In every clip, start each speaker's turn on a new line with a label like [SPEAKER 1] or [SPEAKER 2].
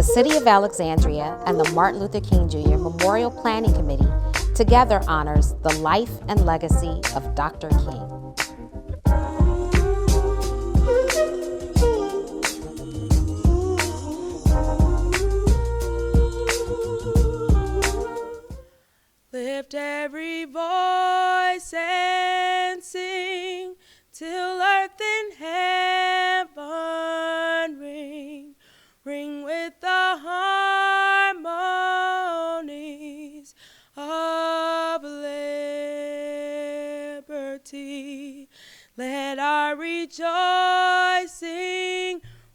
[SPEAKER 1] The City of Alexandria and the Martin Luther King Jr. Memorial Planning Committee together honors the life and legacy of Dr. King.
[SPEAKER 2] Lift every voice and sing till earth and heaven ring. Ring with the harmonies of liberty. Let our rejoicing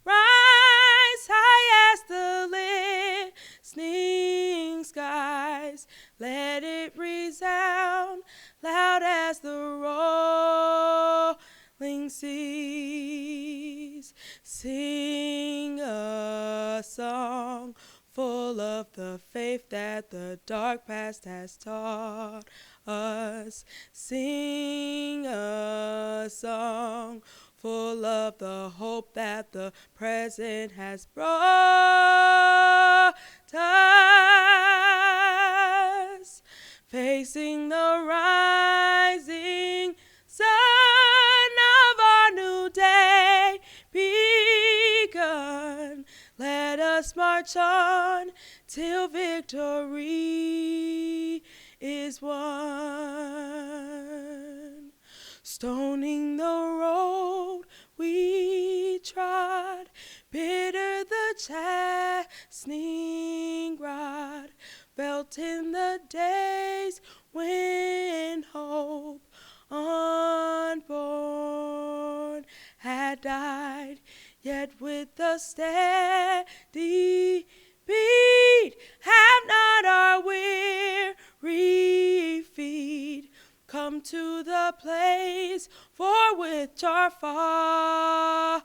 [SPEAKER 2] rise high as the listening skies. Let it resound loud as the rolling seas. Sing a song full of the faith that the dark past has taught us. Sing a song full of the hope that the present has brought us. Facing the rising sun of our new day begun, let us march on till victory is won. Stoning the road we trod, bitter the chastening rod, felt in the days when hope unborn had died, yet with a steady beat have not our weary feet come to the place for which our Father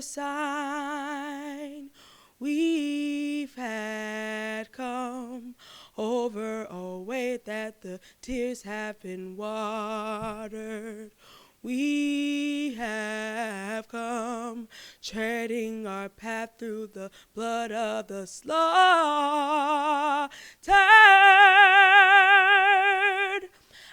[SPEAKER 2] signed. We've had come over a way that the tears have been watered. We have come treading our path through the blood of the slaughtered.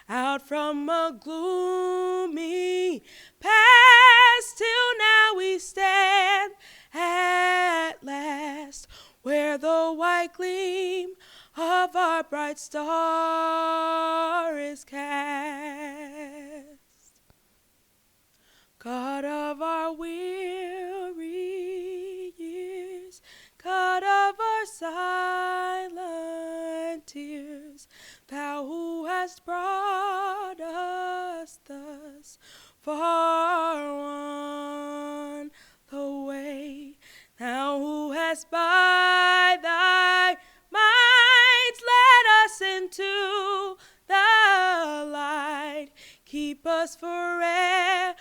[SPEAKER 2] Out from a gloomy past till now we stand at last, where the white gleam of our bright star is cast. God of our weary years, God of our silent tears, Thou who hast brought us thus far on the way, Thou who hast by Thy might led us into the light, keep us forever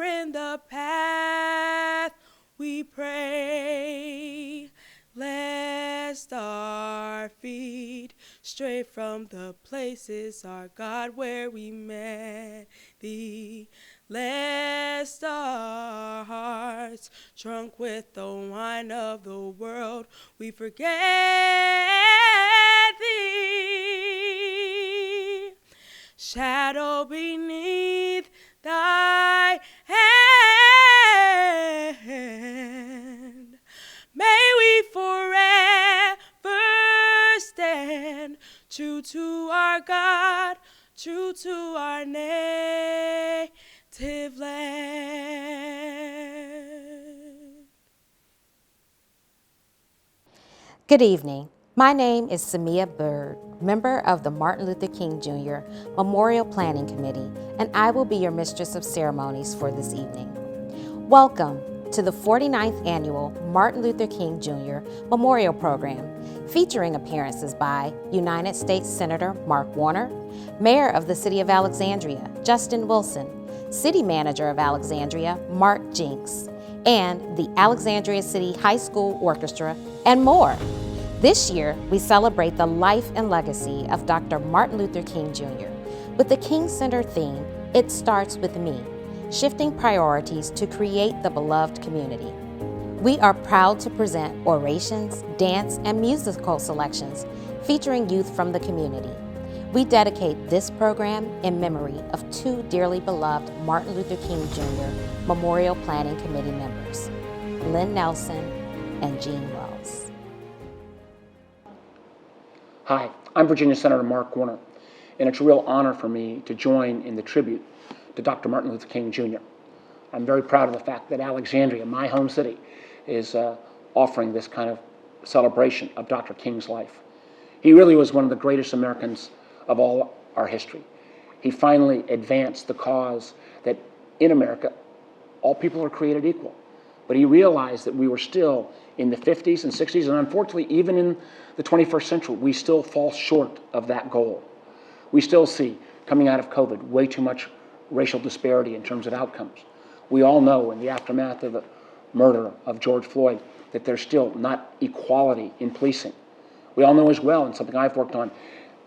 [SPEAKER 2] in the path we pray, lest our feet stray from the places, our God, where we met Thee, lest our hearts, drunk with the wine of the world, we forget Thee. Shadow beneath Thy hand, may we forever stand true to our God, true to our native land.
[SPEAKER 1] Good evening. My name is Samia Bird, member of the Martin Luther King Jr. Memorial Planning Committee, and I will be your mistress of ceremonies for this evening. Welcome to the 49th Annual Martin Luther King Jr. Memorial Program, featuring appearances by United States Senator Mark Warner, Mayor of the City of Alexandria, Justin Wilson, City Manager of Alexandria, Mark Jinks, and the Alexandria City High School Orchestra, and more. This year, we celebrate the life and legacy of Dr. Martin Luther King Jr. with the King Center theme, It Starts With Me, shifting priorities to create the beloved community. We are proud to present orations, dance, and musical selections featuring youth from the community. We dedicate this program in memory of two dearly beloved Martin Luther King Jr. Memorial Planning Committee members, Lynn Nelson and Gene Wells.
[SPEAKER 3] Hi, I'm Virginia Senator Mark Warner, and it's a real honor for me to join in the tribute to Dr. Martin Luther King Jr. I'm very proud of the fact that Alexandria, my home city, is offering this kind of celebration of Dr. King's life. He really was one of the greatest Americans of all our history. He finally advanced the cause that in America, all people are created equal. But he realized that we were still in the 50s and 60s, and unfortunately, even in the 21st century, we still fall short of that goal. We still see, coming out of COVID, way too much racial disparity in terms of outcomes. We all know in the aftermath of the murder of George Floyd that there's still not equality in policing. We all know as well, and something I've worked on,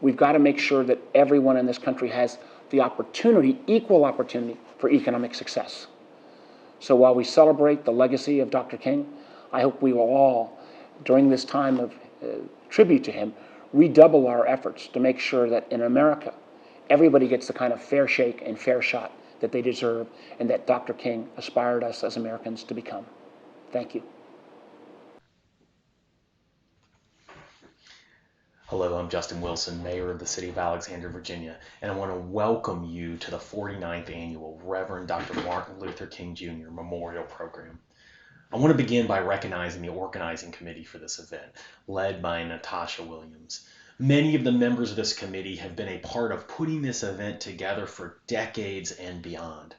[SPEAKER 3] we've got to make sure that everyone in this country has the opportunity, equal opportunity, for economic success. So while we celebrate the legacy of Dr. King, I hope we will all, during this time of tribute to him, redouble our efforts to make sure that in America, everybody gets the kind of fair shake and fair shot that they deserve and that Dr. King aspired us as Americans to become. Thank you.
[SPEAKER 4] Hello, I'm Justin Wilson, Mayor of the City of Alexandria, Virginia, and I want to welcome you to the 49th Annual Reverend Dr. Martin Luther King Jr. Memorial Program. I want to begin by recognizing the organizing committee for this event, led by Natasha Williams. Many of the members of this committee have been a part of putting this event together for decades and beyond.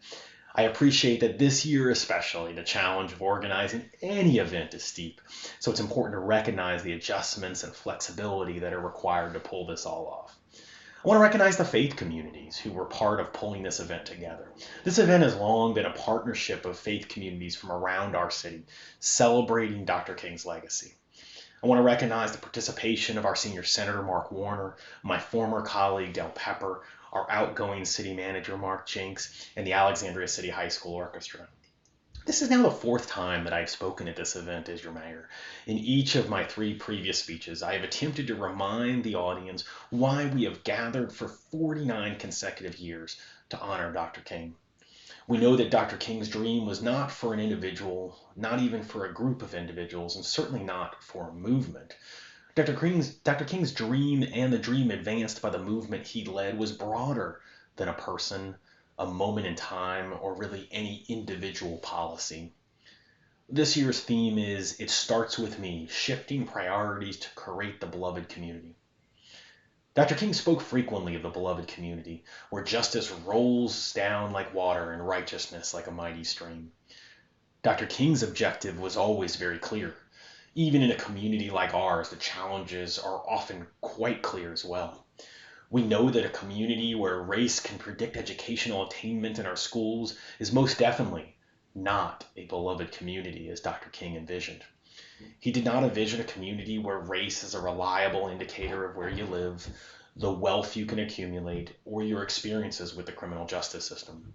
[SPEAKER 4] I appreciate that this year especially, the challenge of organizing any event is steep, so it's important to recognize the adjustments and flexibility that are required to pull this all off. I want to recognize the faith communities who were part of pulling this event together. This event has long been a partnership of faith communities from around our city, celebrating Dr. King's legacy. I want to recognize the participation of our senior senator, Mark Warner, my former colleague, Del Pepper, our outgoing city manager, Mark Jinks, and the Alexandria City High School Orchestra. This is now the fourth time that I've spoken at this event as your mayor. In each of my 3 previous speeches, I have attempted to remind the audience why we have gathered for 49 consecutive years to honor Dr. King. We know that Dr. King's dream was not for an individual, not even for a group of individuals, and certainly not for a movement. Dr. King's dream and the dream advanced by the movement he led was broader than a person, a moment in time, or really any individual policy. This year's theme is It Starts With Me, Shifting Priorities to Create the Beloved Community. Dr. King spoke frequently of the beloved community, where justice rolls down like water and righteousness like a mighty stream. Dr. King's objective was always very clear. Even in a community like ours, the challenges are often quite clear as well. We know that a community where race can predict educational attainment in our schools is most definitely not a beloved community as Dr. King envisioned. He did not envision a community where race is a reliable indicator of where you live, the wealth you can accumulate, or your experiences with the criminal justice system.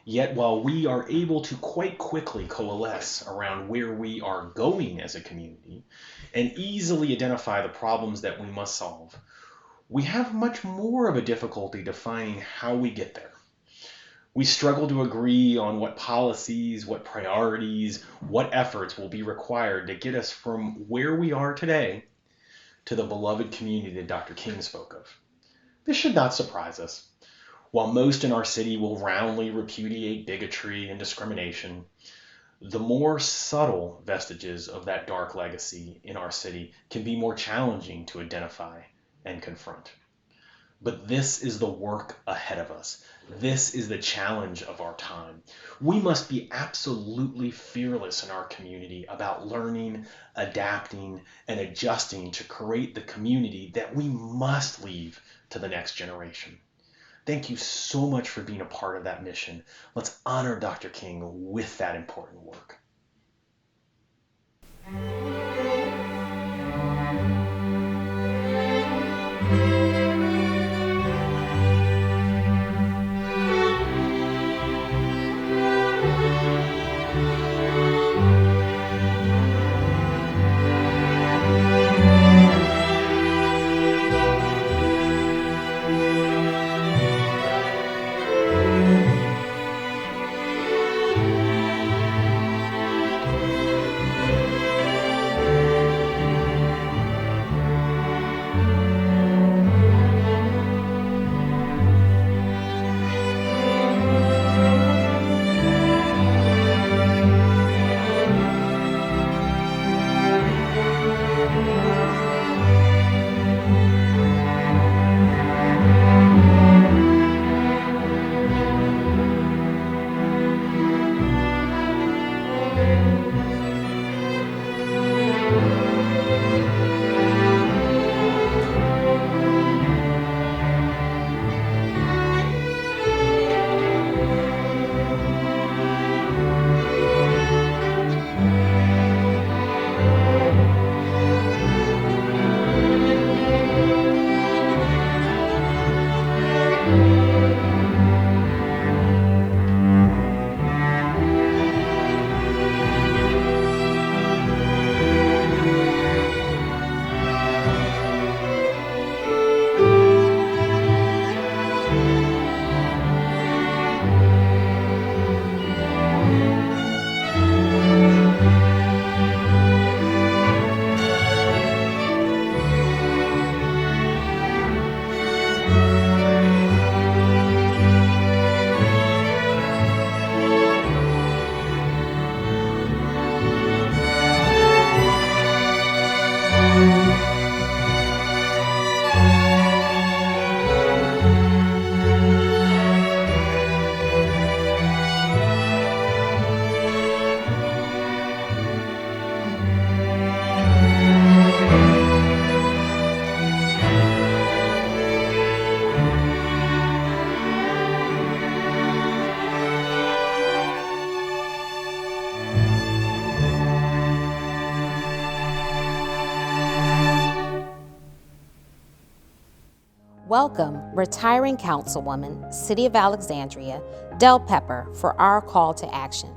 [SPEAKER 4] Yet while we are able to quite quickly coalesce around where we are going as a community and easily identify the problems that we must solve, we have much more of a difficulty defining how we get there. We struggle to agree on what policies, what priorities, what efforts will be required to get us from where we are today to the beloved community that Dr. King spoke of. This should not surprise us. While most in our city will roundly repudiate bigotry and discrimination, the more subtle vestiges of that dark legacy in our city can be more challenging to identify and confront. But this is the work ahead of us. This is the challenge of our time. We must be absolutely fearless in our community about learning, adapting, and adjusting to create the community that we must leave to the next generation. Thank you so much for being a part of that mission. Let's honor Dr. King with that important work.
[SPEAKER 1] welcome retiring Councilwoman, City of Alexandria, Del Pepper, for our call to action.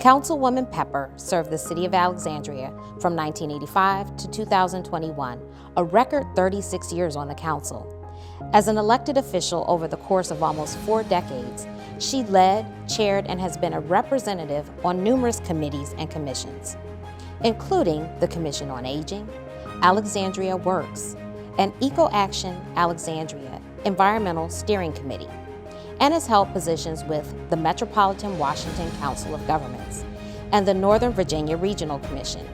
[SPEAKER 1] Councilwoman Pepper served the City of Alexandria from 1985 to 2021, a record 36 years on the council. As an elected official over the course of almost 4 decades, she led, chaired, and has been a representative on numerous committees and commissions, including the Commission on Aging, Alexandria Works, and Eco Action Alexandria Environmental Steering Committee, and has held positions with the Metropolitan Washington Council of Governments and the Northern Virginia Regional Commission.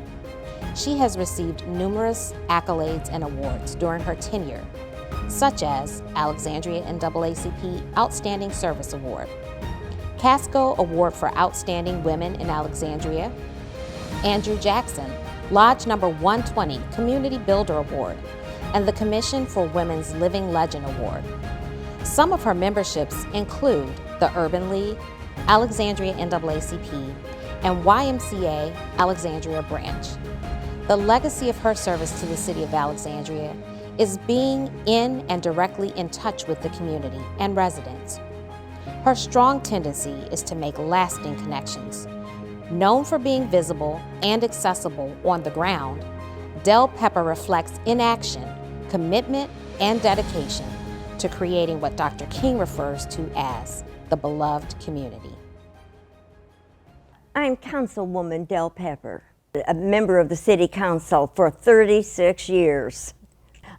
[SPEAKER 1] She has received numerous accolades and awards during her tenure, such as Alexandria NAACP Outstanding Service Award, Casco Award for Outstanding Women in Alexandria, Andrew Jackson Lodge Number 120 Community Builder Award, and the Commission for Women's Living Legend Award. Some of her memberships include the Urban League, Alexandria NAACP, and YMCA Alexandria Branch. The legacy of her service to the City of Alexandria is being in and directly in touch with the community and residents. Her strong tendency is to make lasting connections. Known for being visible and accessible on the ground, Del Pepper reflects in action, commitment, and dedication to creating what Dr. King refers to as the beloved community.
[SPEAKER 5] I'm Councilwoman Del Pepper, a member of the City Council for 36 years.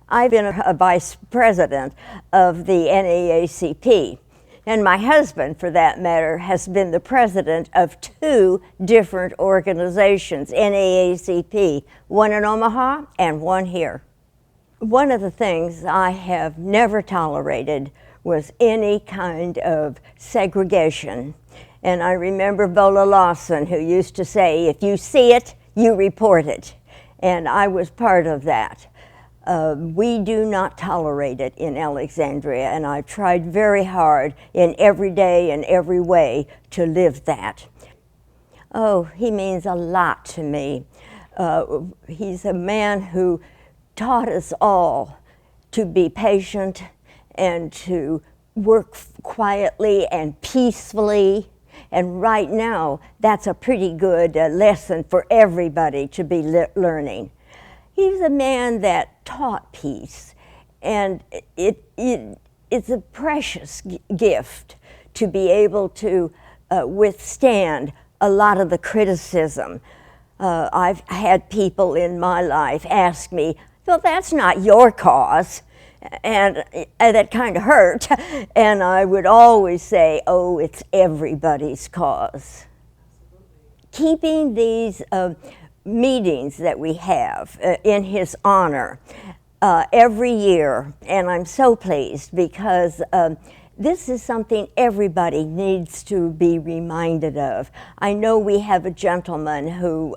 [SPEAKER 5] I've been a vice president of the NAACP, and my husband, for that matter, has been the president of 2 different organizations, NAACP, one in Omaha and one here. One of the things I have never tolerated was any kind of segregation. And I remember Bola Lawson, who used to say, if you see it, you report it. And I was part of that. We do not tolerate it in Alexandria, and I've tried very hard in every day and every way to live that. Oh, he means a lot to me. He's a man who taught us all to be patient and to work quietly and peacefully. And right now, that's a pretty good lesson for everybody to be learning. He's a man that taught peace, and it's a precious gift to be able to withstand a lot of the criticism. I've had people in my life ask me, well, that's not your cause, and that kind of hurt. And I would always say, oh, it's everybody's cause. Keeping these meetings that we have in his honor every year, and I'm so pleased because this is something everybody needs to be reminded of. I know we have a gentleman who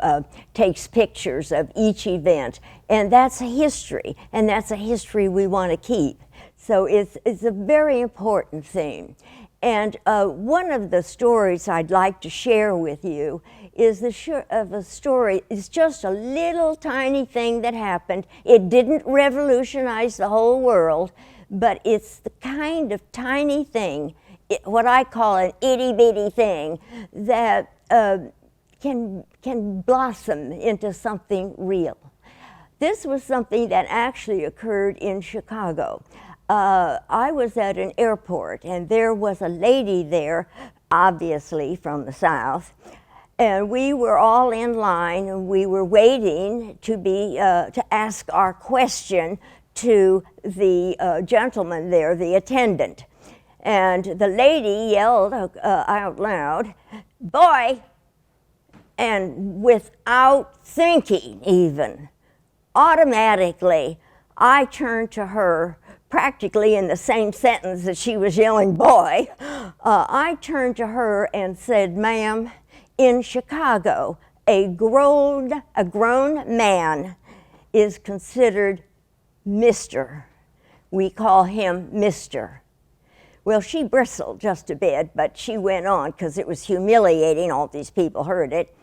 [SPEAKER 5] takes pictures of each event, and that's a history, and that's a history we want to keep. So it's a very important thing. And one of the stories I'd like to share with you is a story. It's just a little tiny thing that happened. It didn't revolutionize the whole world, but it's the kind of tiny thing, what I call an itty-bitty thing, that can blossom into something real. This was something that actually occurred in Chicago. I was at an airport, and there was a lady there, obviously from the South, and we were all in line, and we were waiting to ask our question to the gentleman there, the attendant. And the lady yelled out loud, "Boy!" And without thinking even, automatically, I turned to her practically in the same sentence that she was yelling, "Boy!" I turned to her and said, "Ma'am, in Chicago, a grown man is considered Mr. We call him Mr. Well, she bristled just a bit, but she went on because it was humiliating. All these people heard it.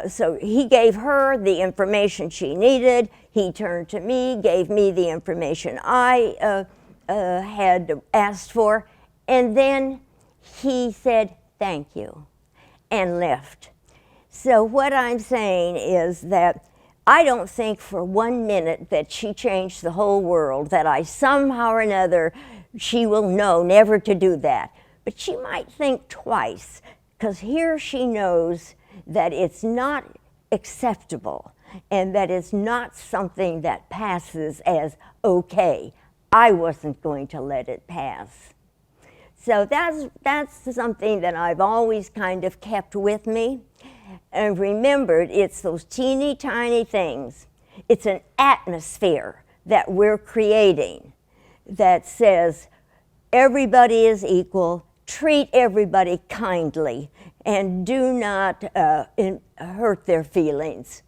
[SPEAKER 5] So he gave her the information she needed. He turned to me, gave me the information I had asked for, and then he said thank you and left. So what I'm saying is that I don't think for 1 minute that she changed the whole world, that I somehow or another, she will know never to do that. But she might think twice, because here she knows that it's not acceptable and that it's not something that passes as okay. I wasn't going to let it pass. So that's something that I've always kind of kept with me and remembered. It's those teeny tiny things. It's an atmosphere that we're creating that says everybody is equal, treat everybody kindly, and do not hurt their feelings.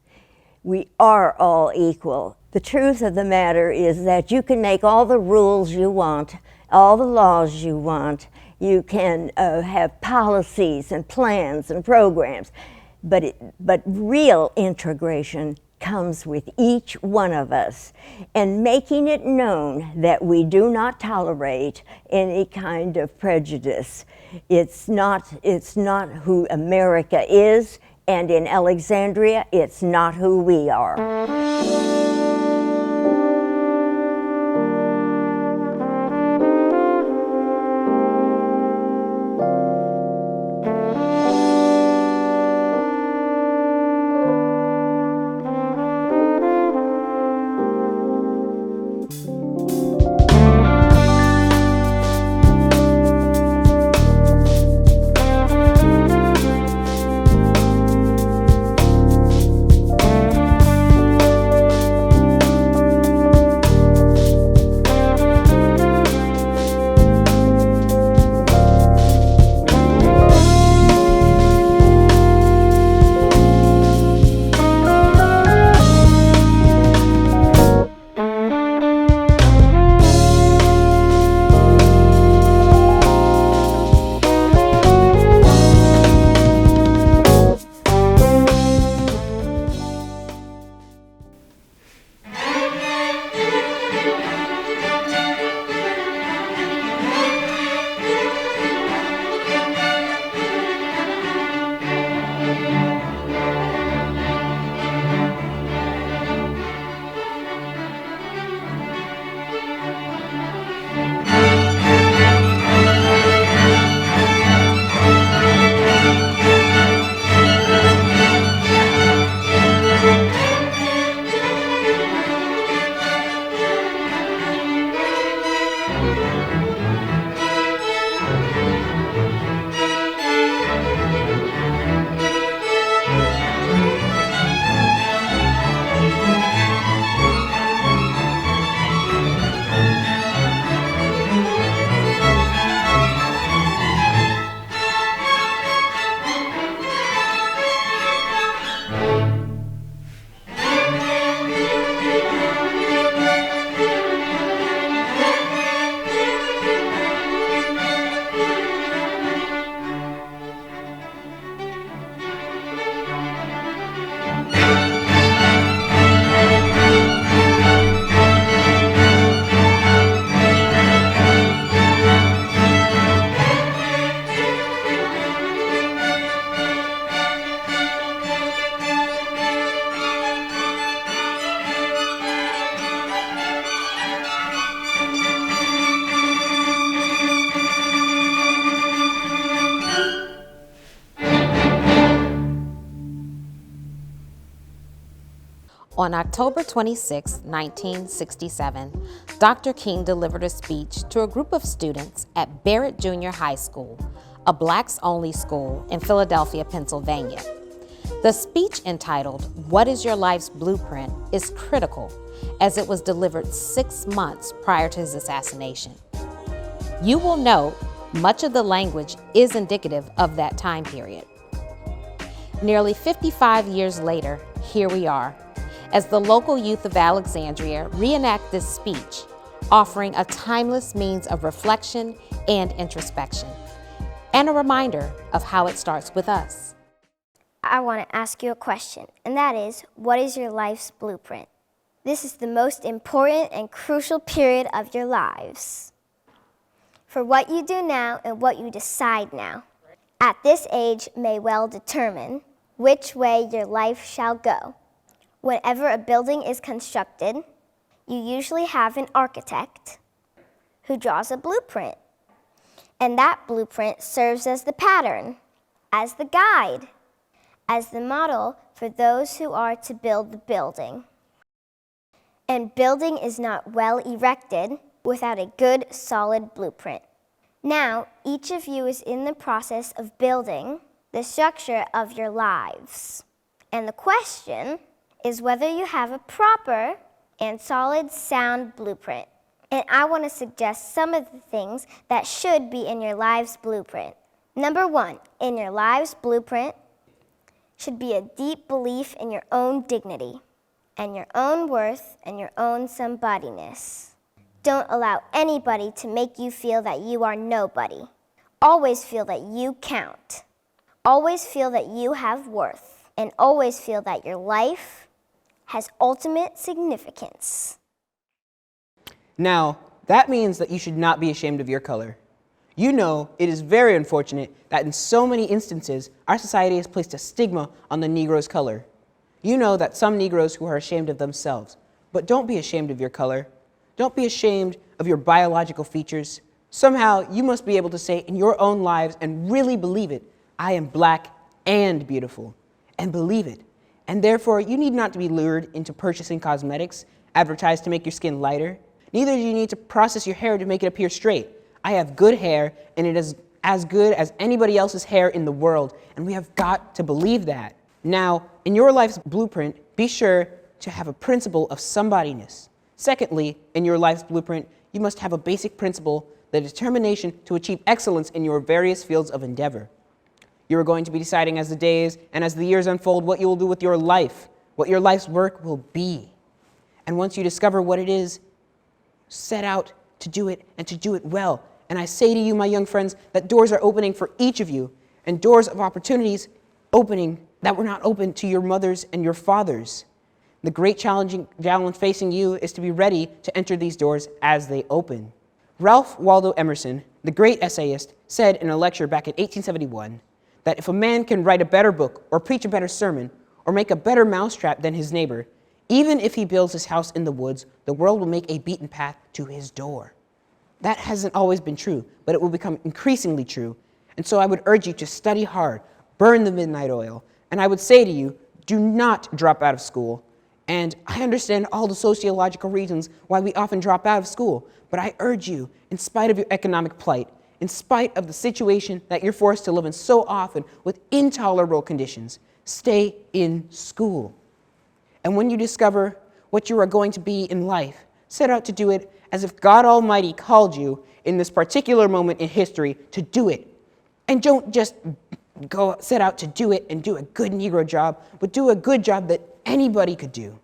[SPEAKER 5] We are all equal. The truth of the matter is that you can make all the rules you want, all the laws you want. You can have policies and plans and programs, but real integration comes with each one of us, and making it known that we do not tolerate any kind of prejudice. It's not who America is, and in Alexandria, it's not who we are.
[SPEAKER 1] On October 26, 1967, Dr. King delivered a speech to a group of students at Barrett Junior High School, a blacks-only school in Philadelphia, Pennsylvania. The speech, entitled, "What is Your Life's Blueprint?" is critical, as it was delivered 6 months prior to his assassination. You will note much of the language is indicative of that time period. Nearly 55 years later, here we are, as the local youth of Alexandria reenact this speech, offering a timeless means of reflection and introspection, and a reminder of how it starts with us.
[SPEAKER 6] I want to ask you a question, and that is, what is your life's blueprint? This is the most important and crucial period of your lives. For what you do now and what you decide now at this age may well determine which way your life shall go. Whenever a building is constructed, you usually have an architect who draws a blueprint. And that blueprint serves as the pattern, as the guide, as the model for those who are to build the building. And building is not well erected without a good, solid blueprint. Now, each of you is in the process of building the structure of your lives. And the question is whether you have a proper and solid, sound blueprint. And I want to suggest some of the things that should be in your life's blueprint. Number 1, in your life's blueprint should be a deep belief in your own dignity and your own worth and your own somebodyness. Don't allow anybody to make you feel that you are nobody. Always feel that you count. Always feel that you have worth. And always feel that your life has ultimate significance.
[SPEAKER 7] Now, that means that you should not be ashamed of your color. You know, it is very unfortunate that in so many instances, our society has placed a stigma on the Negro's color. You know that some Negroes who are ashamed of themselves, but don't be ashamed of your color. Don't be ashamed of your biological features. Somehow, you must be able to say in your own lives and really believe it, I am black and beautiful, and believe it. And therefore, you need not to be lured into purchasing cosmetics advertised to make your skin lighter. Neither do you need to process your hair to make it appear straight. I have good hair, and it is as good as anybody else's hair in the world, and we have got to believe that. Now, in your life's blueprint, be sure to have a principle of somebodyness. Secondly, in your life's blueprint, you must have a basic principle, the determination to achieve excellence in your various fields of endeavor. You are going to be deciding as the days and as the years unfold what you will do with your life, what your life's work will be. And once you discover what it is, set out to do it and to do it well. And I say to you, my young friends, that doors are opening for each of you, and doors of opportunities opening that were not open to your mothers and your fathers. The great challenge facing you is to be ready to enter these doors as they open. Ralph Waldo Emerson, the great essayist, said in a lecture back in 1871 that if a man can write a better book or preach a better sermon or make a better mousetrap than his neighbor, even if he builds his house in the woods, the world will make a beaten path to his door. That hasn't always been true, but it will become increasingly true. And so I would urge you to study hard, burn the midnight oil, and I would say to you, do not drop out of school. And I understand all the sociological reasons why we often drop out of school, but I urge you, in spite of your economic plight, in spite of the situation that you're forced to live in so often with intolerable conditions, stay in school. And when you discover what you are going to be in life, set out to do it as if God Almighty called you in this particular moment in history to do it. And don't just go set out to do it and do a good Negro job, but do a good job that anybody could do.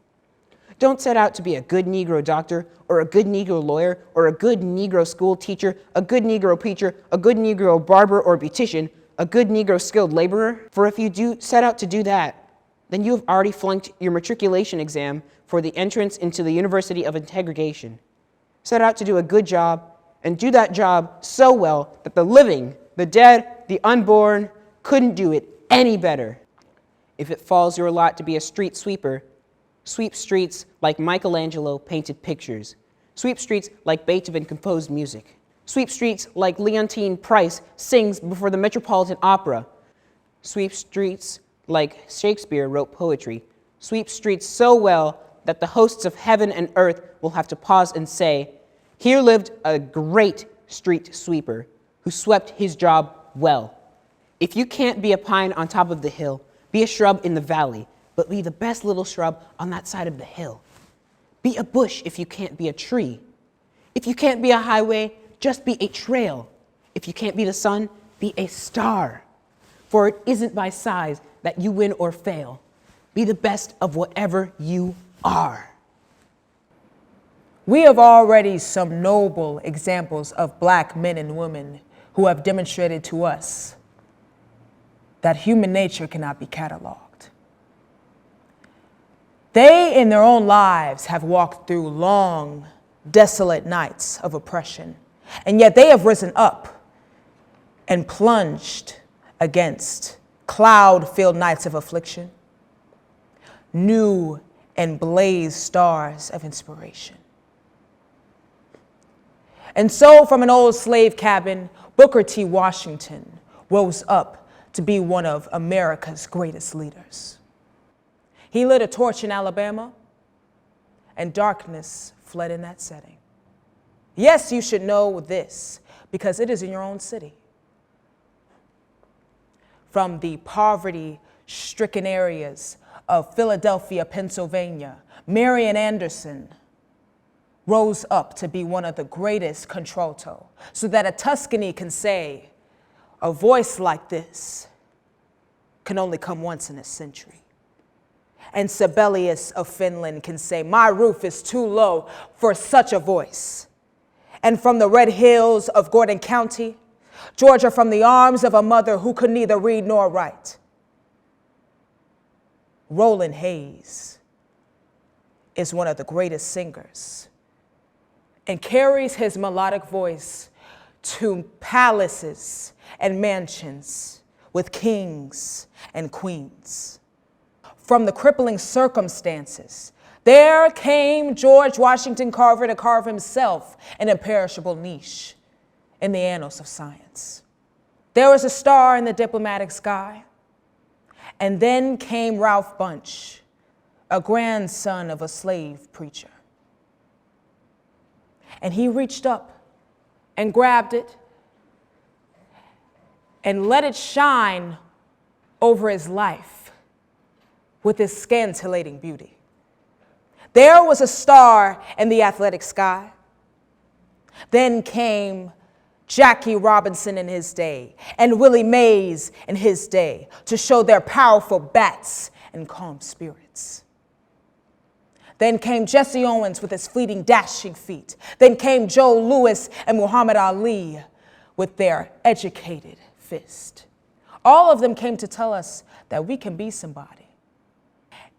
[SPEAKER 7] Don't set out to be a good Negro doctor or a good Negro lawyer or a good Negro school teacher, a good Negro preacher, a good Negro barber or beautician, a good Negro skilled laborer. For if you do set out to do that, then you have already flunked your matriculation exam for the entrance into the University of Integration. Set out to do a good job and do that job so well that the living, the dead, the unborn couldn't do it any better. If it falls your lot to be a street sweeper, sweep streets like Michelangelo painted pictures. Sweep streets like Beethoven composed music. Sweep streets like Leontine Price sings before the Metropolitan Opera. Sweep streets like Shakespeare wrote poetry. Sweep streets so well that the hosts of heaven and earth will have to pause and say, here lived a great street sweeper who swept his job well. If you can't be a pine on top of the hill, be a shrub in the valley, but be the best little shrub on that side of the hill. Be a bush if you can't be a tree. If you can't be a highway, just be a trail. If you can't be the sun, be a star. For it isn't by size that you win or fail. Be the best of whatever you are.
[SPEAKER 8] We have already some noble examples of black men and women who have demonstrated to us that human nature cannot be cataloged. They in their own lives have walked through long, desolate nights of oppression, and yet they have risen up and plunged against cloud-filled nights of affliction, new and blazed stars of inspiration. And so from an old slave cabin, Booker T. Washington rose up to be one of America's greatest leaders. He lit a torch in Alabama, and darkness fled in that setting. Yes, you should know this, because it is in your own city. From the poverty-stricken areas of Philadelphia, Pennsylvania, Marian Anderson rose up to be one of the greatest contralto, so that a Tuscany can say, a voice like this can only come once in a century. And Sibelius of Finland can say, my roof is too low for such a voice. And from the red hills of Gordon County, Georgia, from the arms of a mother who could neither read nor write, Roland Hayes is one of the greatest singers and carries his melodic voice to palaces and mansions with kings and queens. From the crippling circumstances, there came George Washington Carver to carve himself an imperishable niche in the annals of science. There was a star in the diplomatic sky, and then came Ralph Bunche, a grandson of a slave preacher. And he reached up and grabbed it and let it shine over his life with its scintillating beauty. There was a star in the athletic sky. Then came Jackie Robinson in his day and Willie Mays in his day to show their powerful bats and calm spirits. Then came Jesse Owens with his fleeting dashing feet. Then came Joe Louis and Muhammad Ali with their educated fist. All of them came to tell us that we can be somebody.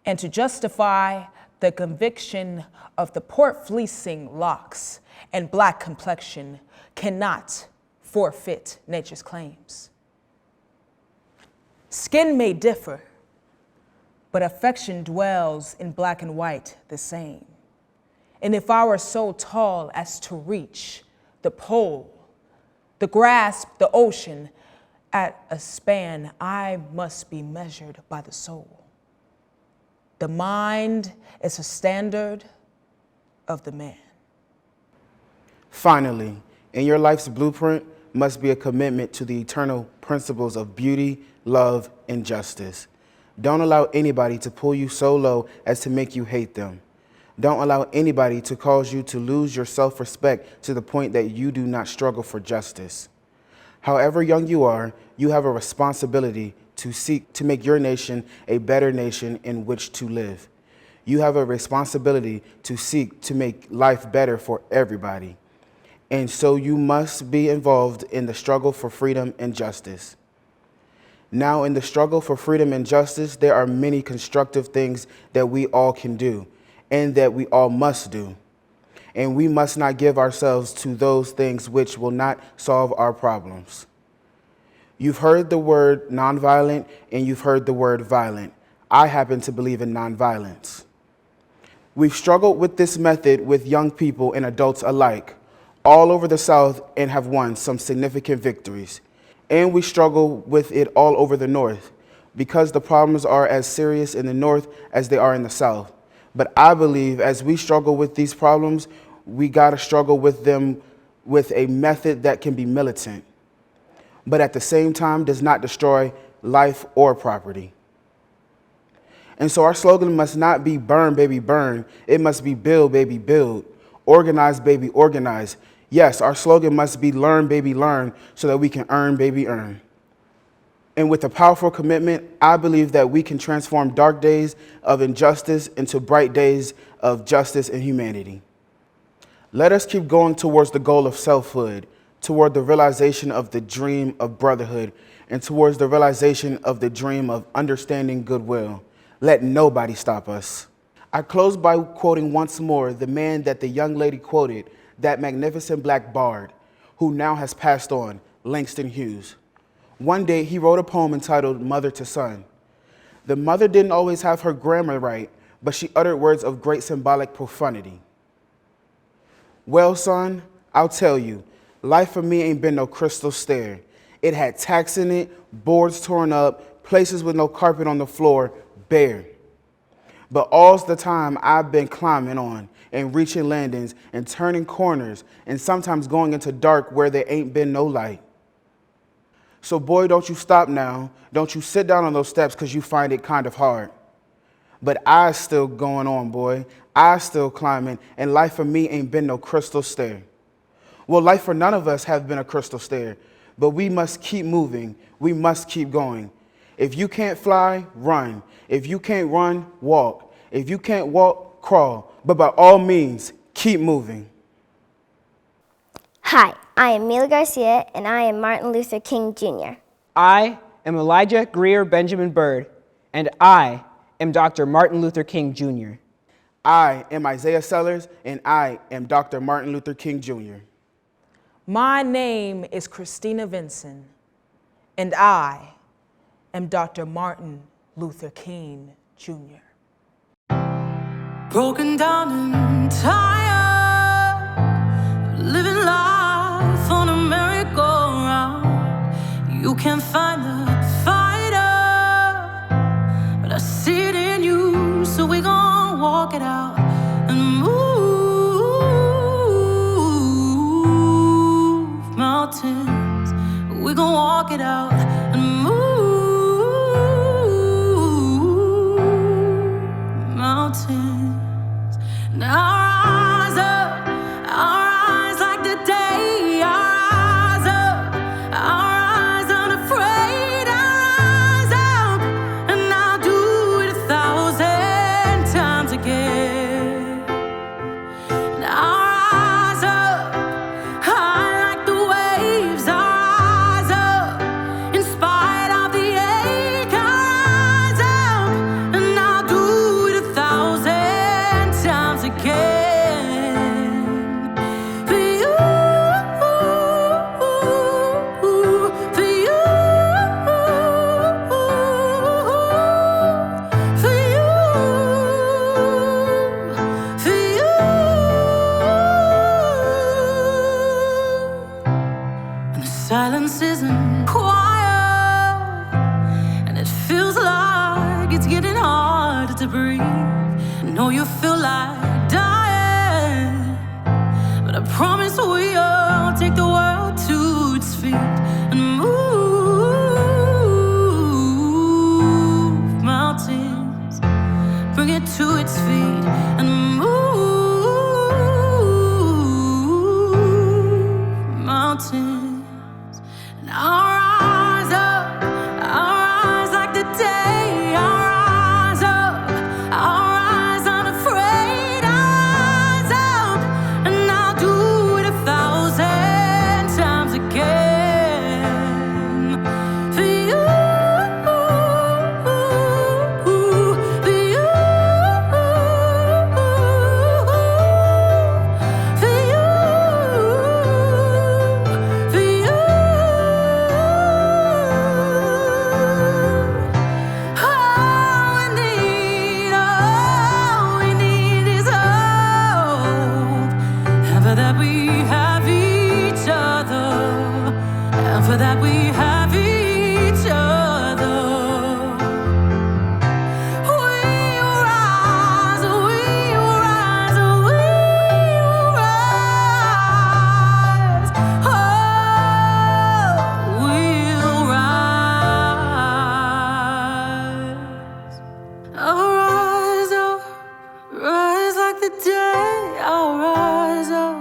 [SPEAKER 8] And to justify the conviction of the port-fleecing locks and black complexion cannot forfeit nature's claims. Skin may differ, but affection dwells in black and white the same. And if I were so tall as to reach the pole, to grasp the ocean at a span, I must be measured by the soul. The mind is a standard of the man.
[SPEAKER 9] Finally, in your life's blueprint must be a commitment to the eternal principles of beauty, love, and justice. Don't allow anybody to pull you so low as to make you hate them. Don't allow anybody to cause you to lose your self-respect to the point that you do not struggle for justice. However young you are, you have a responsibility to seek to make your nation a better nation in which to live. You have a responsibility to seek to make life better for everybody. And so you must be involved in the struggle for freedom and justice. Now, in the struggle for freedom and justice, there are many constructive things that we all can do and that we all must do. And we must not give ourselves to those things which will not solve our problems. You've heard the word nonviolent and you've heard the word violent. I happen to believe in nonviolence. We've struggled with this method with young people and adults alike all over the South and have won some significant victories. And we struggle with it all over the North because the problems are as serious in the North as they are in the South. But I believe as we struggle with these problems, we gotta struggle with them with a method that can be militant, but at the same time does not destroy life or property. And so our slogan must not be burn, baby, burn. It must be build, baby, build. Organize, baby, organize. Yes, our slogan must be learn, baby, learn, so that we can earn, baby, earn. And with a powerful commitment, I believe that we can transform dark days of injustice into bright days of justice and humanity. Let us keep going towards the goal of selfhood, toward the realization of the dream of brotherhood, and towards the realization of the dream of understanding goodwill. Let nobody stop us. I close by quoting once more the man that the young lady quoted, that magnificent black bard, who now has passed on, Langston Hughes. One day, he wrote a poem entitled Mother to Son. The mother didn't always have her grammar right, but she uttered words of great symbolic profundity. Well, son, I'll tell you, life for me ain't been no crystal stair. It had tacks in it, boards torn up, places with no carpet on the floor, bare. But all's the time I've been climbing on and reaching landings and turning corners and sometimes going into dark where there ain't been no light. So boy, don't you stop now. Don't you sit down on those steps because you find it kind of hard. But I still going on, boy. I still climbing, and life for me ain't been no crystal stair. Well, life for none of us have been a crystal stair, but we must keep moving. We must keep going. If you can't fly, run. If you can't run, walk. If you can't walk, crawl. But by all means, keep moving.
[SPEAKER 6] Hi, I am Mila Garcia, and I am Martin Luther King Jr.
[SPEAKER 7] I am Elijah Greer Benjamin Byrd, and I am Dr. Martin Luther King Jr.
[SPEAKER 9] I am Isaiah Sellers, and I am Dr. Martin Luther King Jr.
[SPEAKER 8] My name is Christina Vinson, and I am Dr. Martin Luther King Jr.
[SPEAKER 2] Broken down and tired, living life on a merry-go-round. You can't find the fighter, but I see it in you, so we gon' walk it out and move mountains. We gon' walk it out and move mountains. Now rise up, I'll rise like the day. I'll rise up, I'll rise unafraid. I'll rise up, and I'll do it 1,000 times again. And I'll rise up, high like the waves. I'll rise up, in spite of the ache. I'll rise up, and I'll do it 1,000 times again. For you, for you, for you, for you. And the silence isn't quiet, and it feels like it's getting harder to breathe. I know you feel like dying, but I promise we'll take the world to its feet and move mountains, bring it to its feet and move mountains. And I'll rise up, I'll rise like the day. I'll rise up, I'll rise unafraid. I'll rise up, and I'll do it 1,000 times again. For you, for you, for you, for you. All we need is hope. And for that we have each other. And for that we have each other. We will rise, we will rise, we will rise. Oh, we'll rise. I'll rise up, rise like the day. I'll rise up,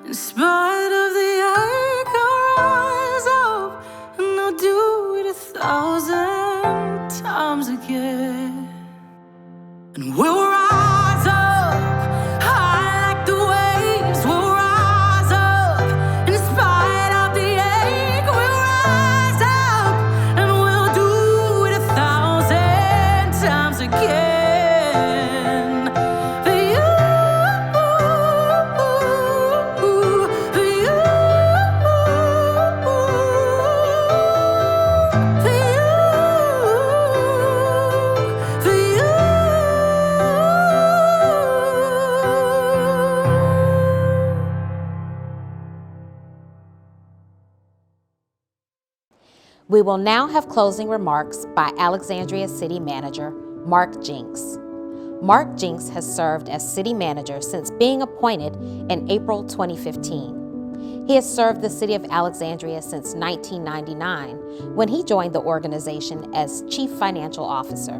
[SPEAKER 2] in spite of the ache. I'll rise up, and I'll do it 1,000 times again. And we'll rise up, high like the waves. We'll rise up, in spite of the ache. We'll rise up, and we'll do it 1,000 times again.
[SPEAKER 1] We will now have closing remarks by Alexandria City Manager Mark Jinks. Mark Jinks has served as City Manager since being appointed in April 2015. He has served the City of Alexandria since 1999, when he joined the organization as Chief Financial Officer.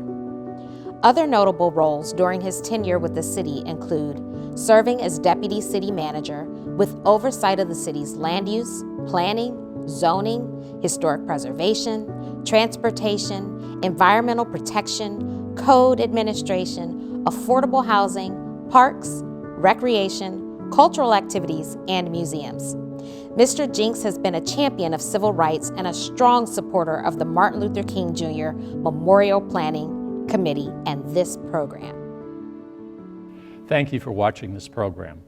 [SPEAKER 1] Other notable roles during his tenure with the city include serving as Deputy City Manager with oversight of the city's land use, planning, zoning, historic preservation, transportation, environmental protection, code administration, affordable housing, parks, recreation, cultural activities, and museums. Mr. Jinks has been a champion of civil rights and a strong supporter of the Martin Luther King Jr. Memorial Planning Committee and this program.
[SPEAKER 10] Thank you for watching this program.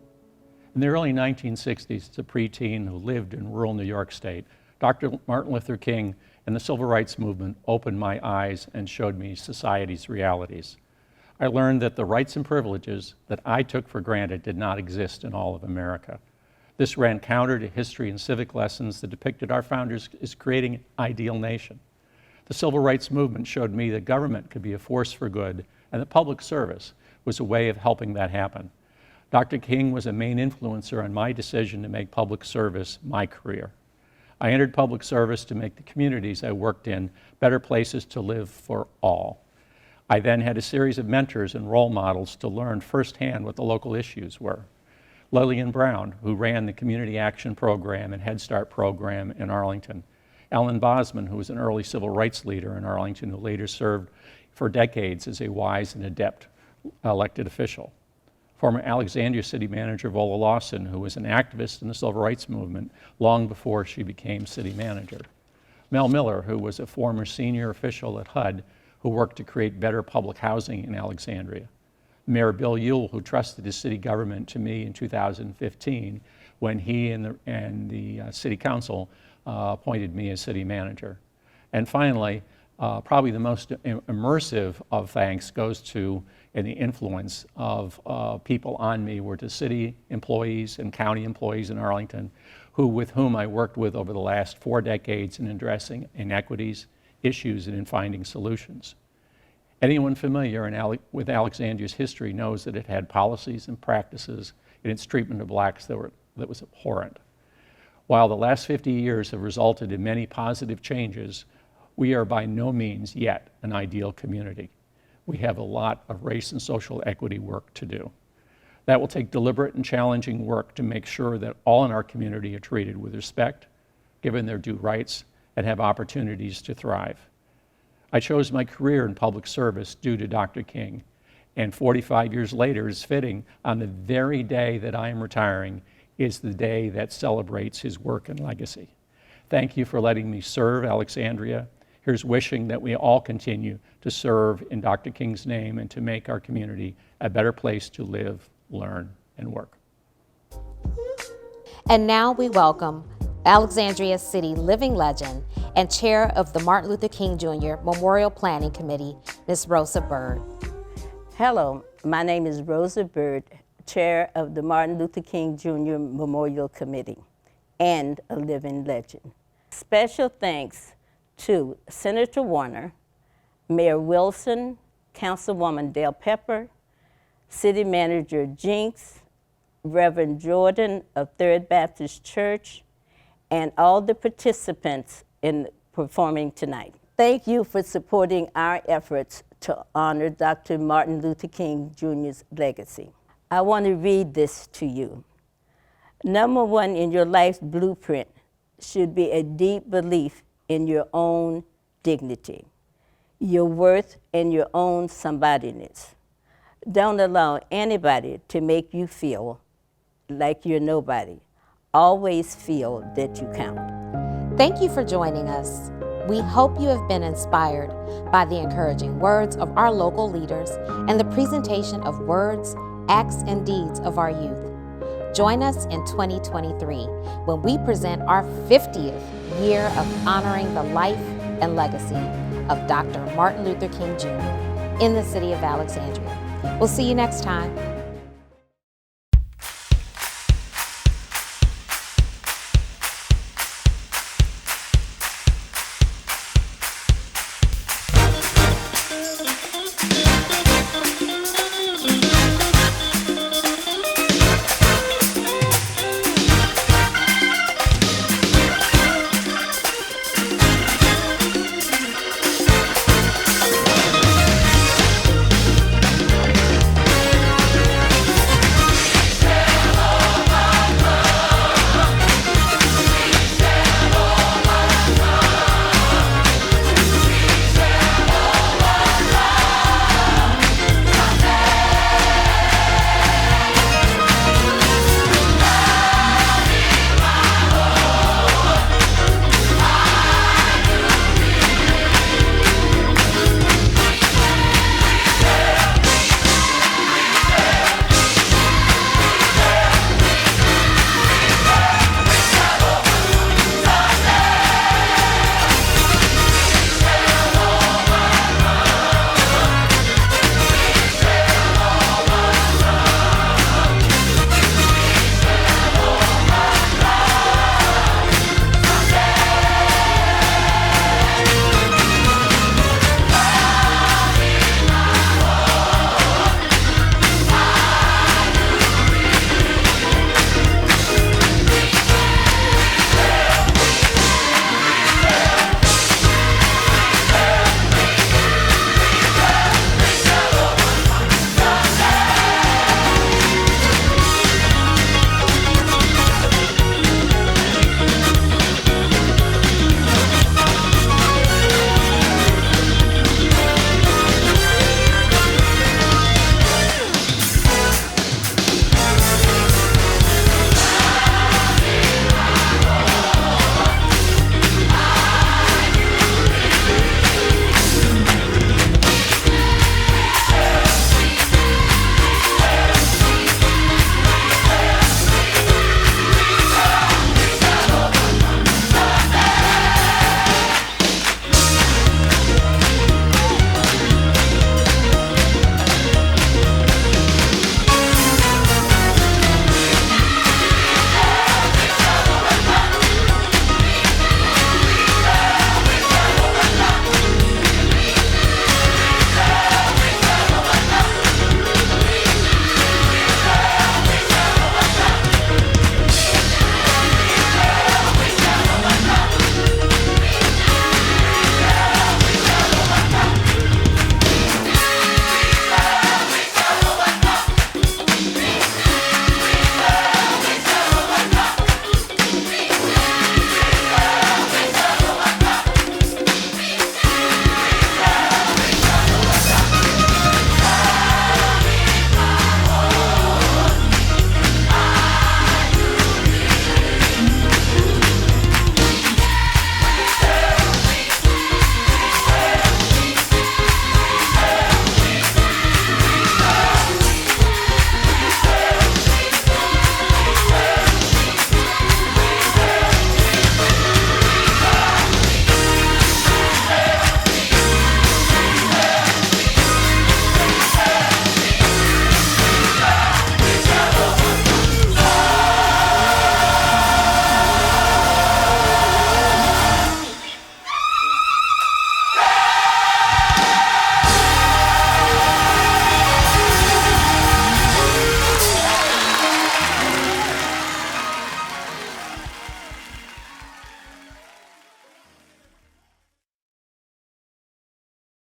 [SPEAKER 10] In the early 1960s, as a preteen who lived in rural New York State, Dr. Martin Luther King and the Civil Rights Movement opened my eyes and showed me society's realities. I learned that the rights and privileges that I took for granted did not exist in all of America. This ran counter to history and civic lessons that depicted our founders as creating an ideal nation. The Civil Rights Movement showed me that government could be a force for good and that public service was a way of helping that happen. Dr. King was a main influencer on my decision to make public service my career. I entered public service to make the communities I worked in better places to live for all. I then had a series of mentors and role models to learn firsthand what the local issues were. Lillian Brown, who ran the Community Action Program and Head Start program in Arlington. Ellen Bosman, who was an early civil rights leader in Arlington, who later served for decades as a wise and adept elected official. Former Alexandria City Manager Vola Lawson, who was an activist in the civil rights movement long before she became city manager. Mel Miller, who was a former senior official at HUD, who worked to create better public housing in Alexandria. Mayor Bill Ewell, who trusted his city government to me in 2015 when he and the city council appointed me as city manager. And finally, probably the most immersive of thanks goes to, and the influence of people on me were the city employees and county employees in Arlington, with whom I worked with over the last 4 decades in addressing inequities, issues, and in finding solutions. Anyone familiar with Alexandria's history knows that it had policies and practices in its treatment of blacks that was abhorrent. While the last 50 years have resulted in many positive changes, we are by no means yet an ideal community. We have a lot of race and social equity work to do. That will take deliberate and challenging work to make sure that all in our community are treated with respect, given their due rights, and have opportunities to thrive. I chose my career in public service due to Dr. King, and 45 years later is fitting on the very day that I am retiring is the day that celebrates his work and legacy. Thank you for letting me serve Alexandria. Here's wishing that we all continue to serve in Dr. King's name and to make our community a better place to live, learn, and work.
[SPEAKER 1] And now we welcome Alexandria City living legend and chair of the Martin Luther King Jr. Memorial Planning Committee, Ms. Rosa Byrd.
[SPEAKER 11] Hello, my name is Rosa Byrd, chair of the Martin Luther King Jr. Memorial Committee and a living legend. Special thanks to Senator Warner, Mayor Wilson, Councilwoman Pepper, City Manager Jinks, Reverend Jordan of Third Baptist Church, and all the participants in performing tonight. Thank you for supporting our efforts to honor Dr. Martin Luther King Jr.'s legacy. I want to read this to you. Number one in your life's blueprint should be a deep belief in your own dignity, your worth, and your own somebodyness. Don't allow anybody to make you feel like you're nobody. Always feel that you count.
[SPEAKER 1] Thank you for joining us. We hope you have been inspired by the encouraging words of our local leaders and the presentation of words, acts, and deeds of our youth. Join us in 2023 when we present our 50th year of honoring the life and legacy of Dr. Martin Luther King Jr. in the city of Alexandria. We'll see you next time.